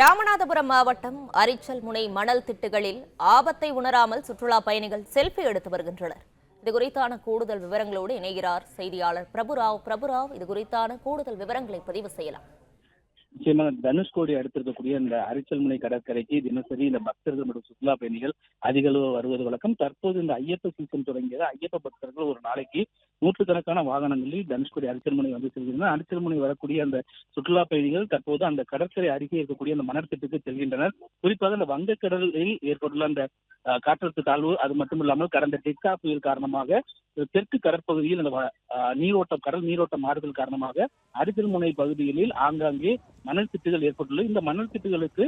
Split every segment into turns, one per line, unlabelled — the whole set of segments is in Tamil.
ராமநாதபுரம் மாவட்டம் அரிச்சல் முனை மணல் திட்டுகளில் ஆபத்தை உணராமல் சுற்றுலா பயணிகள் செல்ஃபி எடுத்து வருகின்றனர். இதுகுறித்தான கூடுதல் விவரங்களோடு இணைகிறார் செய்தியாளர் பிரபுராவ். இதுகுறித்தான கூடுதல் விவரங்களை பதிவு செய்யலாம்.
நிச்சயமாக தனுஷ்கோடி அடுத்திருக்கக்கூடிய இந்த அரிச்சல் முனை கடற்கரைக்கு தினசரி இந்த பக்தர்கள் மற்றும் சுற்றுலா பயணிகள் அதிக அளவு வருவது வழக்கம். தற்போது இந்த ஐயப்ப சீசன் தொடங்கியது. ஐயப்ப பக்தர்கள் ஒரு நாளைக்கு நூற்றுக்கணக்கான வாகனங்களில் தனுஷ்கோடி அரிச்சல் முனை வந்து செல்கின்றனர். அரிச்சல் முனை வரக்கூடிய அந்த சுற்றுலா பயணிகள் தற்போது அந்த கடற்கரை அருகே இருக்கக்கூடிய அந்த மணற்திட்டுக்கு செல்கின்றனர். குறிப்பாக அந்த வங்கக்கடலில் ஏற்பட்டுள்ள அந்த காற்றழுத்த தாழ்வு, அது மட்டும் இல்லாமல் கடந்த டெக்டா புயல் காரணமாக தெற்கு கடற்பகுதியில் அந்த கடல் நீரோட்டம் மாறுதல் காரணமாக அரிச்சல் முனை பகுதிகளில் ஆங்காங்கே மணல் திட்டுகள் ஏற்பட்டுள்ளது. இந்த மணல் திட்டுகளுக்கு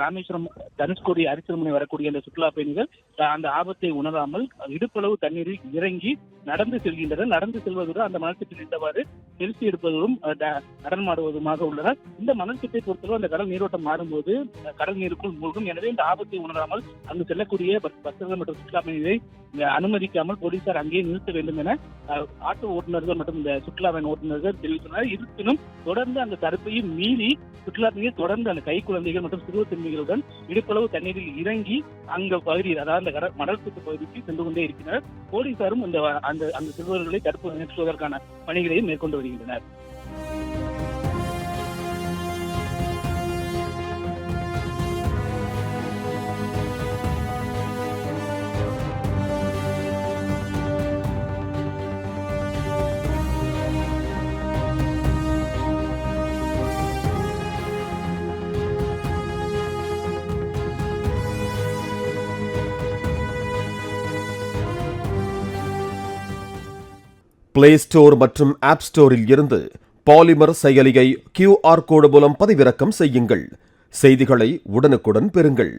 ராமேஸ்வரம் தனுஷ்கோடி அரிச்சல் முனை வரக்கூடிய அந்த சுற்றுலா பயணிகள் அந்த ஆபத்தை உணராமல் இடுப்பளவு தண்ணீரில் இறங்கி நடந்து செல்கின்றனர். நடந்து செல்வதுடன் அந்த மணல் திட்டில் இருந்தவாறு செல்ஃபி எடுப்பதும் நடனமாடுவதுமாக உள்ளனர். இந்த மணல் திட்டை பொறுத்தவரை அந்த கடல் நீரோட்டம் மாறும்போது கடல் நீருக்குள் மூழ்கும். எனவே இந்த ஆபத்தை உணராமல் அங்கு செல்லக்கூடிய பக்தர்கள் மற்றும் சுற்றுலா பயணிகளை அனுமதிக்காமல் போலீசார் அங்கேயே நிறுத்த வேண்டும் என ஆட்டோ ஓட்டுநர்கள் மற்றும் இந்த சுற்றுலா பயண ஓட்டுநர்கள் தெரிவித்துள்ளனர். இருப்பினும் தொடர்ந்து அந்த தடுப்பையும் மீறி சுற்றுலா பயணிகள் தொடர்ந்து அந்த கை குழந்தைகள் மற்றும் சிறுவ சிறுமிகளுடன் இடுப்பளவு தண்ணீரில் இறங்கி அங்க பகுதியில், அதாவது அந்த மணல் திட்டு பகுதிக்கு சென்று கொண்டே இருக்கிறனர். போலீசாரும் அந்த சிறுவர்களை தடுப்பு நிறுத்துவதற்கான பணிகளையும் மேற்கொண்டு வருகின்றனர்.
பிளே ஸ்டோர் மற்றும் ஆப் ஸ்டோரில் இருந்து பாலிமர் செயலியை QR கோடு மூலம் பதிவிறக்கம் செய்யுங்கள். செய்திகளை உடனுக்குடன் பெறுங்கள்.